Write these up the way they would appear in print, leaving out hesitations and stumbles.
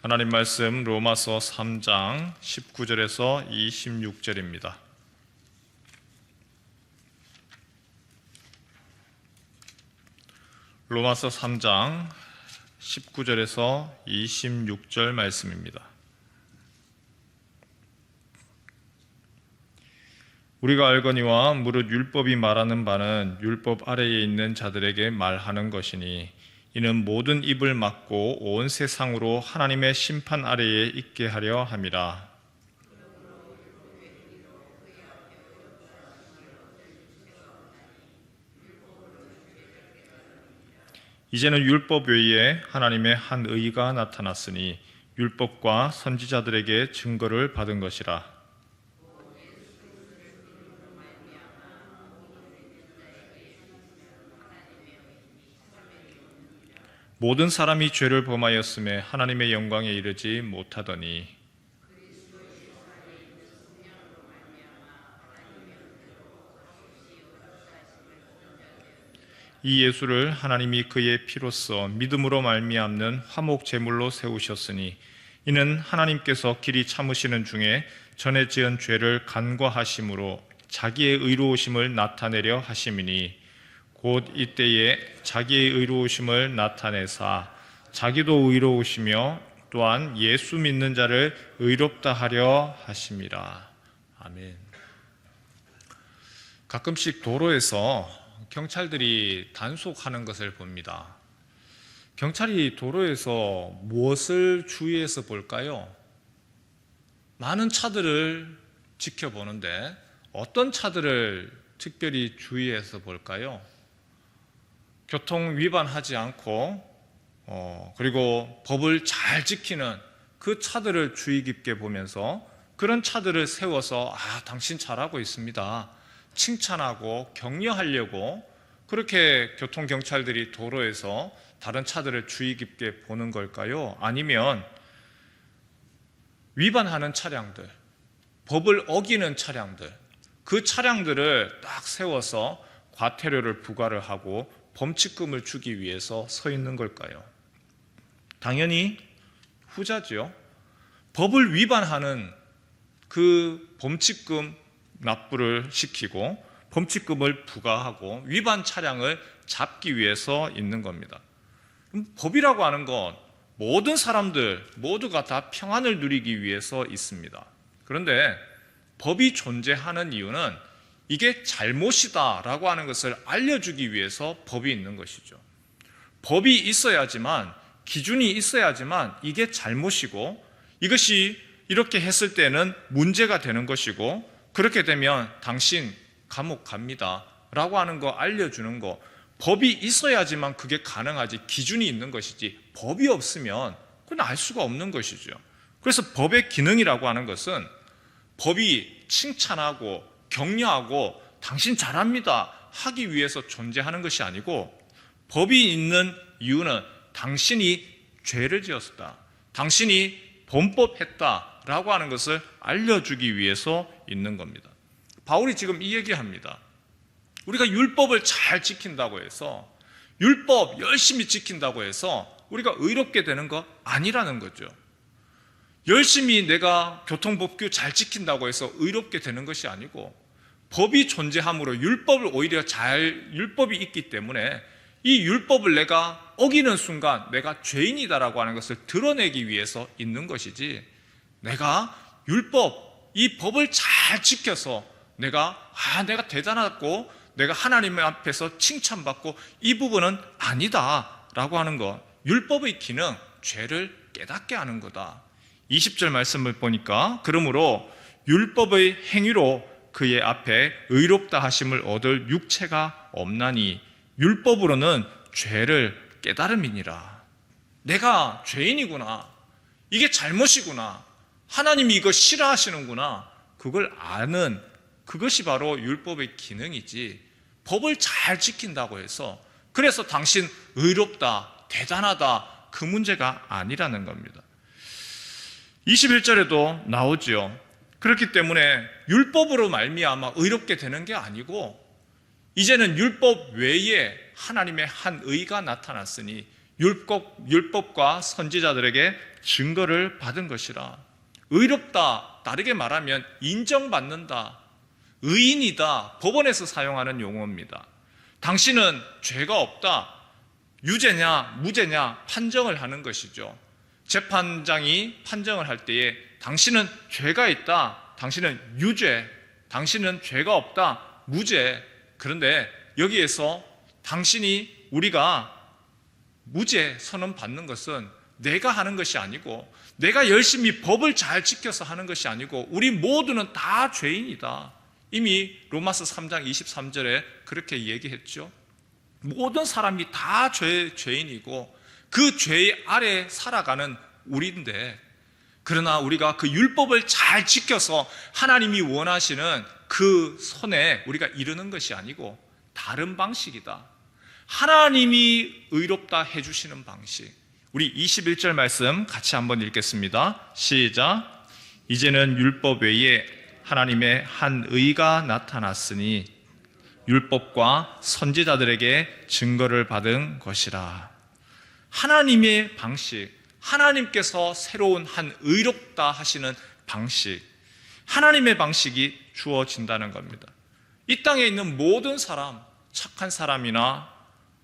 하나님 말씀 로마서 3장 19절에서 26절입니다. 로마서 3장 19절에서 26절 말씀입니다. 우리가 알거니와 무릇 율법이 말하는 바는 율법 아래에 있는 자들에게 말하는 것이니 이는 모든 입을 막고 온 세상으로 하나님의 심판 아래에 있게 하려 함이라. 이제는 율법 외에 하나님의 한 의가 나타났으니 율법과 선지자들에게 증거를 받은 것이라. 모든 사람이 죄를 범하였음에 하나님의 영광에 이르지 못하더니 이 예수를 하나님이 그의 피로써 믿음으로 말미암는 화목 제물로 세우셨으니 이는 하나님께서 길이 참으시는 중에 전에 지은 죄를 간과하심으로 자기의 의로우심을 나타내려 하심이니 곧 이때에 자기의 의로우심을 나타내사 자기도 의로우시며 또한 예수 믿는 자를 의롭다 하려 하심이라. 아멘. 가끔씩 도로에서 경찰들이 단속하는 것을 봅니다. 경찰이 도로에서 무엇을 주의해서 볼까요? 많은 차들을 지켜보는데 어떤 차들을 특별히 주의해서 볼까요? 교통 위반하지 않고 그리고 법을 잘 지키는 그 차들을 주의 깊게 보면서 그런 차들을 세워서 당신 잘하고 있습니다, 칭찬하고 격려하려고 그렇게 교통경찰들이 도로에서 다른 차들을 주의 깊게 보는 걸까요? 아니면 위반하는 차량들, 법을 어기는 차량들, 그 차량들을 딱 세워서 과태료를 부과를 하고 범칙금을 주기 위해서 서 있는 걸까요? 당연히 후자지요. 법을 위반하는 그 범칙금 납부를 시키고 범칙금을 부과하고 위반 차량을 잡기 위해서 있는 겁니다. 법이라고 하는 건 모든 사람들 모두가 다 평안을 누리기 위해서 있습니다. 그런데 법이 존재하는 이유는 이게 잘못이다라고 하는 것을 알려주기 위해서 법이 있는 것이죠. 법이 있어야지만, 기준이 있어야지만 이게 잘못이고 이것이 이렇게 했을 때는 문제가 되는 것이고 그렇게 되면 당신 감옥 갑니다 라고 하는 거 알려주는 거, 법이 있어야지만 그게 가능하지, 기준이 있는 것이지 법이 없으면 그건 알 수가 없는 것이죠. 그래서 법의 기능이라고 하는 것은 법이 칭찬하고 격려하고 당신 잘합니다 하기 위해서 존재하는 것이 아니고, 법이 있는 이유는 당신이 죄를 지었다, 당신이 범법했다라고 하는 것을 알려주기 위해서 있는 겁니다. 바울이 지금 이 얘기합니다. 우리가 율법을 잘 지킨다고 해서, 율법 열심히 지킨다고 해서 우리가 의롭게 되는 거 아니라는 거죠. 열심히 내가 교통법규 잘 지킨다고 해서 의롭게 되는 것이 아니고, 법이 존재함으로 율법이 있기 때문에 이 율법을 내가 어기는 순간 내가 죄인이다라고 하는 것을 드러내기 위해서 있는 것이지, 내가 이 법을 잘 지켜서 내가 대단하고 내가 하나님 앞에서 칭찬받고 이 부분은 아니다라고 하는 것. 율법의 기능, 죄를 깨닫게 하는 거다. 20절 말씀을 보니까 그러므로 율법의 행위로 그의 앞에 의롭다 하심을 얻을 육체가 없나니 율법으로는 죄를 깨달음이니라. 내가 죄인이구나, 이게 잘못이구나, 하나님이 이거 싫어하시는구나, 그걸 아는 그것이 바로 율법의 기능이지, 법을 잘 지킨다고 해서 그래서 당신 의롭다, 대단하다, 그 문제가 아니라는 겁니다. 21절에도 나오죠. 그렇기 때문에 율법으로 말미암아 의롭게 되는 게 아니고 이제는 율법 외에 하나님의 한 의가 나타났으니 율법과 선지자들에게 증거를 받은 것이라. 의롭다, 다르게 말하면 인정받는다, 의인이다, 법원에서 사용하는 용어입니다. 당신은 죄가 없다, 유죄냐 무죄냐 판정을 하는 것이죠. 재판장이 판정을 할 때에 당신은 죄가 있다, 당신은 유죄, 당신은 죄가 없다, 무죄. 그런데 여기에서 당신이, 우리가 무죄 선언 받는 것은 내가 하는 것이 아니고, 내가 열심히 법을 잘 지켜서 하는 것이 아니고, 우리 모두는 다 죄인이다. 이미 로마서 3장 23절에 그렇게 얘기했죠. 모든 사람이 다 죄인이고 그 죄 아래 살아가는 우리인데, 그러나 우리가 그 율법을 잘 지켜서 하나님이 원하시는 그 선에 우리가 이르는 것이 아니고 다른 방식이다. 하나님이 의롭다 해주시는 방식. 우리 21절 말씀 같이 한번 읽겠습니다. 시작. 이제는 율법 외에 하나님의 한 의가 나타났으니 율법과 선지자들에게 증거를 받은 것이라. 하나님의 방식, 하나님께서 새로운 한 의롭다 하시는 방식, 하나님의 방식이 주어진다는 겁니다. 이 땅에 있는 모든 사람, 착한 사람이나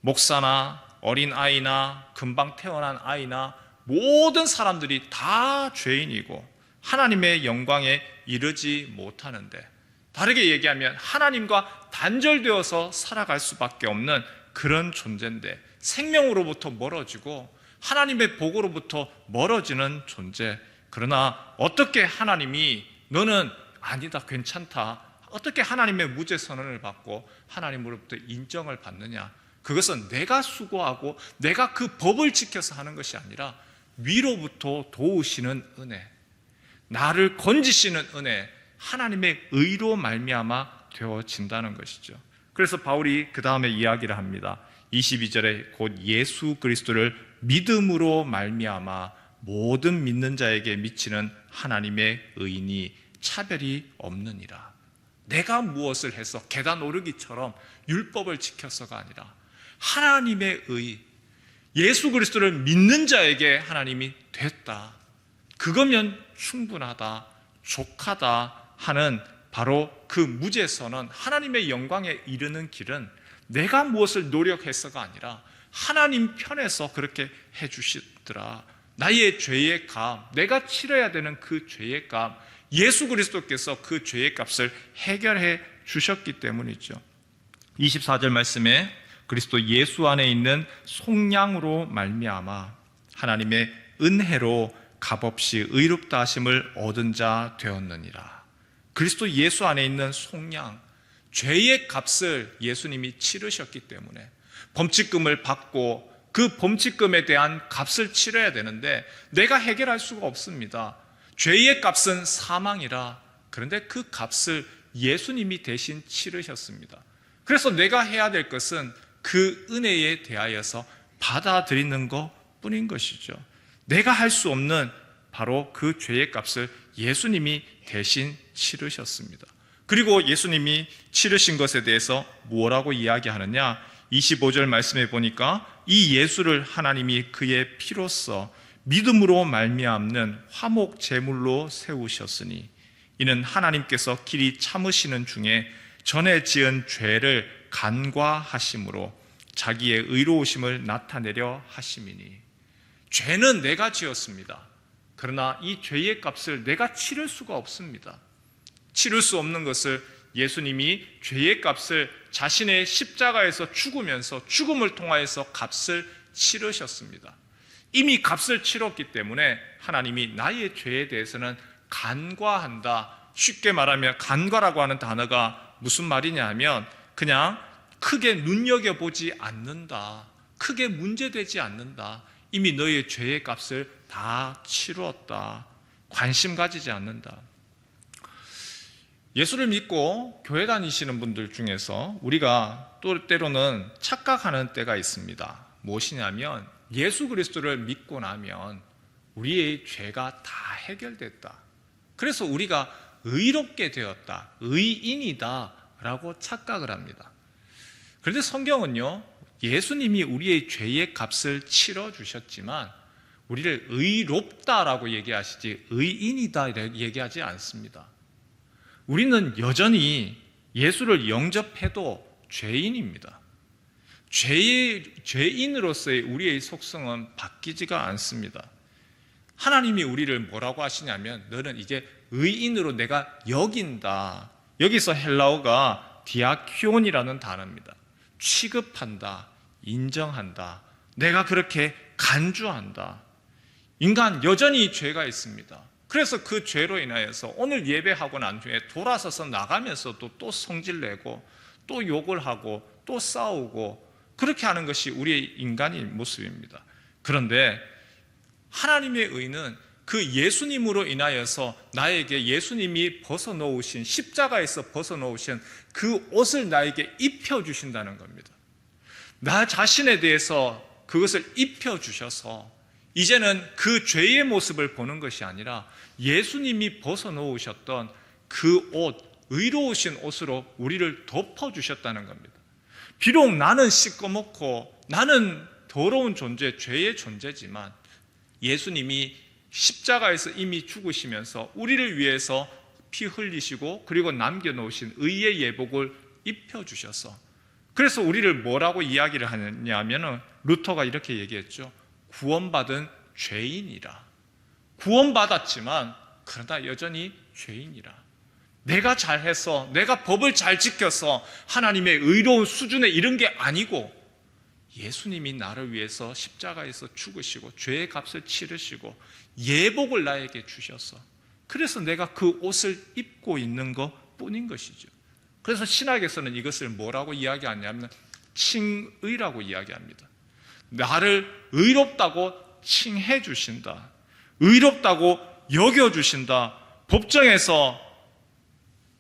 목사나 어린아이나 금방 태어난 아이나 모든 사람들이 다 죄인이고 하나님의 영광에 이르지 못하는데, 다르게 얘기하면 하나님과 단절되어서 살아갈 수밖에 없는 그런 존재인데, 생명으로부터 멀어지고 하나님의 복으로부터 멀어지는 존재. 그러나 어떻게 하나님이 너는 아니다, 괜찮다, 어떻게 하나님의 무죄 선언을 받고 하나님으로부터 인정을 받느냐? 그것은 내가 수고하고 내가 그 법을 지켜서 하는 것이 아니라 위로부터 도우시는 은혜, 나를 건지시는 은혜, 하나님의 의로 말미암아 되어진다는 것이죠. 그래서 바울이 그 다음에 이야기를 합니다. 22절에 곧 예수 그리스도를 믿음으로 말미암아 모든 믿는 자에게 미치는 하나님의 의인이 차별이 없느니라. 내가 무엇을 해서 계단 오르기처럼 율법을 지켜서가 아니라 하나님의 의, 예수 그리스도를 믿는 자에게 하나님이 됐다, 그거면 충분하다, 족하다 하는 바로 그 무죄 선언, 하나님의 영광에 이르는 길은 내가 무엇을 노력해서가 아니라 하나님 편에서 그렇게 해주시더라. 나의 죄의 값, 내가 치러야 되는 그 죄의 값, 예수 그리스도께서 그 죄의 값을 해결해 주셨기 때문이죠. 24절 말씀에 그리스도 예수 안에 있는 속량으로 말미암아 하나님의 은혜로 값없이 의롭다 하심을 얻은 자 되었느니라. 그리스도 예수 안에 있는 속량, 죄의 값을 예수님이 치르셨기 때문에 범칙금을 받고 그 범칙금에 대한 값을 치러야 되는데 내가 해결할 수가 없습니다. 죄의 값은 사망이라. 그런데 그 값을 예수님이 대신 치르셨습니다. 그래서 내가 해야 될 것은 그 은혜에 대하여서 받아들이는 것 뿐인 것이죠. 내가 할 수 없는 바로 그 죄의 값을 예수님이 대신 치르셨습니다. 그리고 예수님이 치르신 것에 대해서 뭐라고 이야기하느냐? 25절 말씀에 보니까 이 예수를 하나님이 그의 피로써 믿음으로 말미암는 화목 제물로 세우셨으니 이는 하나님께서 길이 참으시는 중에 전에 지은 죄를 간과하심으로 자기의 의로우심을 나타내려 하심이니. 죄는 내가 지었습니다. 그러나 이 죄의 값을 내가 치를 수가 없습니다. 치를 수 없는 것을 예수님이 죄의 값을 자신의 십자가에서 죽으면서 죽음을 통하여서 값을 치르셨습니다. 이미 값을 치렀기 때문에 하나님이 나의 죄에 대해서는 간과한다. 쉽게 말하면 간과라고 하는 단어가 무슨 말이냐 하면 그냥 크게 눈여겨보지 않는다, 크게 문제되지 않는다, 이미 너의 죄의 값을 다 치루었다, 관심 가지지 않는다. 예수를 믿고 교회 다니시는 분들 중에서 우리가 또 때로는 착각하는 때가 있습니다. 무엇이냐면 예수 그리스도를 믿고 나면 우리의 죄가 다 해결됐다, 그래서 우리가 의롭게 되었다, 의인이다 라고 착각을 합니다. 그런데 성경은요, 예수님이 우리의 죄의 값을 치러 주셨지만 우리를 의롭다라고 얘기하시지 의인이다 얘기하지 않습니다. 우리는 여전히 예수를 영접해도 죄인입니다. 죄인으로서의 우리의 속성은 바뀌지가 않습니다. 하나님이 우리를 뭐라고 하시냐면 너는 이제 의인으로 내가 여긴다. 여기서 헬라어가 디아키온이라는 단어입니다. 취급한다, 인정한다, 내가 그렇게 간주한다. 인간 여전히 죄가 있습니다. 그래서 그 죄로 인하여서 오늘 예배하고 난 후에 돌아서서 나가면서도 또 성질내고 또 욕을 하고 또 싸우고 그렇게 하는 것이 우리의 인간의 모습입니다. 그런데 하나님의 의는 그 예수님으로 인하여서 나에게 예수님이 벗어놓으신 십자가에서 벗어놓으신 그 옷을 나에게 입혀주신다는 겁니다. 나 자신에 대해서 그것을 입혀주셔서 이제는 그 죄의 모습을 보는 것이 아니라 예수님이 벗어놓으셨던 그 옷, 의로우신 옷으로 우리를 덮어주셨다는 겁니다. 비록 나는 시꺼멓고 나는 더러운 존재, 죄의 존재지만 예수님이 십자가에서 이미 죽으시면서 우리를 위해서 피 흘리시고 그리고 남겨놓으신 의의 예복을 입혀주셔서 그래서 우리를 뭐라고 이야기를 하느냐면 루터가 이렇게 얘기했죠. 구원받은 죄인이라. 구원받았지만 그러나 여전히 죄인이라. 내가 잘해서 내가 법을 잘 지켜서 하나님의 의로운 수준에 이른 게 아니고 예수님이 나를 위해서 십자가에서 죽으시고 죄의 값을 치르시고 예복을 나에게 주셔서 그래서 내가 그 옷을 입고 있는 것 뿐인 것이죠. 그래서 신학에서는 이것을 뭐라고 이야기하냐면 칭의라고 이야기합니다. 나를 의롭다고 칭해 주신다. 의롭다고 여겨 주신다. 법정에서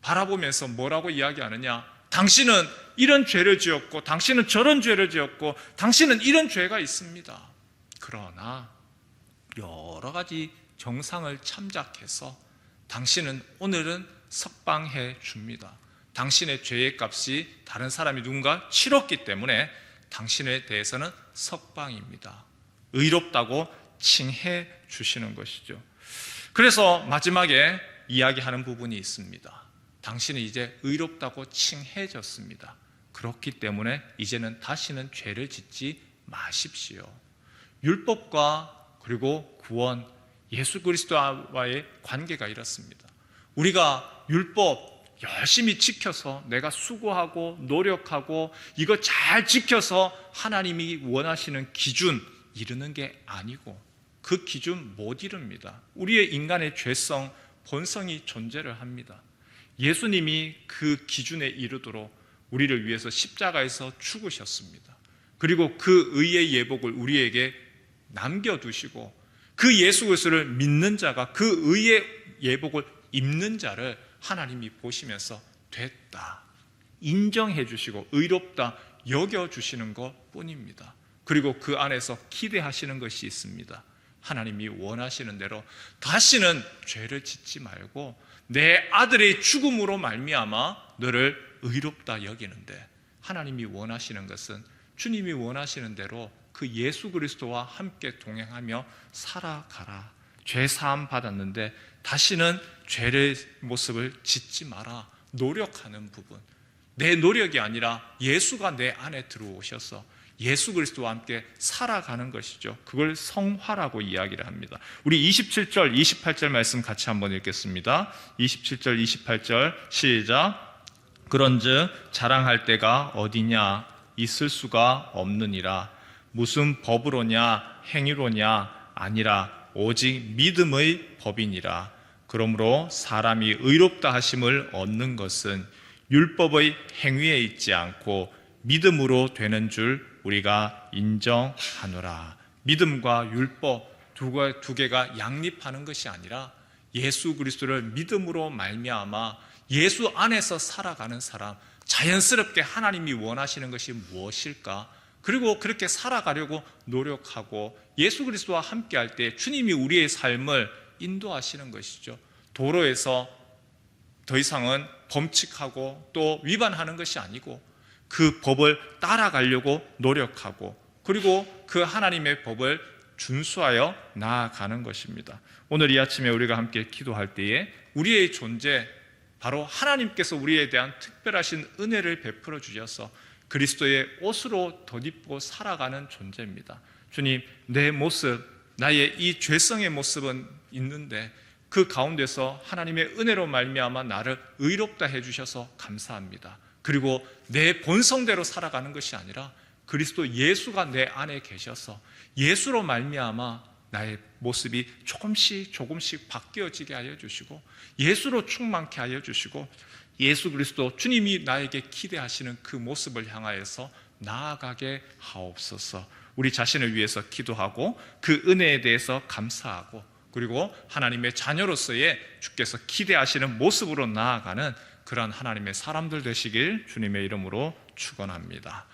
바라보면서 뭐라고 이야기하느냐? 당신은 이런 죄를 지었고 당신은 저런 죄를 지었고 당신은 이런 죄가 있습니다. 그러나 여러 가지 정상을 참작해서 당신은 오늘은 석방해 줍니다. 당신의 죄의 값이 다른 사람이 누군가 치렀기 때문에 당신에 대해서는 석방입니다. 의롭다고 칭해 주시는 것이죠. 그래서 마지막에 이야기하는 부분이 있습니다. 당신은 이제 의롭다고 칭해졌습니다. 그렇기 때문에 이제는 다시는 죄를 짓지 마십시오. 율법과 그리고 구원, 예수 그리스도와의 관계가 이렇습니다. 우리가 율법 열심히 지켜서 내가 수고하고 노력하고 이거 잘 지켜서 하나님이 원하시는 기준 이루는 게 아니고 그 기준 못 이룹니다. 우리의 인간의 죄성, 본성이 존재를 합니다. 예수님이 그 기준에 이르도록 우리를 위해서 십자가에서 죽으셨습니다. 그리고 그 의의 예복을 우리에게 남겨두시고 그 예수 그리스도를 믿는 자가 그 의의 예복을 입는 자를 하나님이 보시면서 됐다, 인정해 주시고 의롭다 여겨주시는 것 뿐입니다. 그리고 그 안에서 기대하시는 것이 있습니다. 하나님이 원하시는 대로 다시는 죄를 짓지 말고 내 아들의 죽음으로 말미암아 너를 의롭다 여기는데 하나님이 원하시는 것은 주님이 원하시는 대로 그 예수 그리스도와 함께 동행하며 살아가라. 죄 사함 받았는데 다시는 죄의 모습을 짓지 마라. 노력하는 부분, 내 노력이 아니라 예수가 내 안에 들어오셔서 예수 그리스도와 함께 살아가는 것이죠. 그걸 성화라고 이야기를 합니다. 우리 27절, 28절 말씀 같이 한번 읽겠습니다. 27절, 28절 시작. 그런즉 자랑할 때가 어디냐? 있을 수가 없느니라. 무슨 법으로냐? 행위로냐? 아니라 오직 믿음의 법이니라. 그러므로 사람이 의롭다 하심을 얻는 것은 율법의 행위에 있지 않고 믿음으로 되는 줄 우리가 인정하노라. 믿음과 율법 두 개가 양립하는 것이 아니라 예수 그리스도를 믿음으로 말미암아 예수 안에서 살아가는 사람, 자연스럽게 하나님이 원하시는 것이 무엇일까? 그리고 그렇게 살아가려고 노력하고 예수 그리스도와 함께할 때 주님이 우리의 삶을 인도하시는 것이죠. 도로에서 더 이상은 범칙하고 또 위반하는 것이 아니고 그 법을 따라가려고 노력하고 그리고 그 하나님의 법을 준수하여 나아가는 것입니다. 오늘 이 아침에 우리가 함께 기도할 때에 우리의 존재, 바로 하나님께서 우리에 대한 특별하신 은혜를 베풀어 주셔서 그리스도의 옷으로 덧입고 살아가는 존재입니다. 주님, 내 모습, 나의 이 죄성의 모습은 있는데 그 가운데서 하나님의 은혜로 말미암아 나를 의롭다 해주셔서 감사합니다. 그리고 내 본성대로 살아가는 것이 아니라 그리스도 예수가 내 안에 계셔서 예수로 말미암아 나의 모습이 조금씩 바뀌어지게 하여 주시고 예수로 충만케 하여 주시고 예수 그리스도 주님이 나에게 기대하시는 그 모습을 향하여서 나아가게 하옵소서. 우리 자신을 위해서 기도하고 그 은혜에 대해서 감사하고 그리고 하나님의 자녀로서의 주께서 기대하시는 모습으로 나아가는 그런 하나님의 사람들 되시길 주님의 이름으로 축원합니다.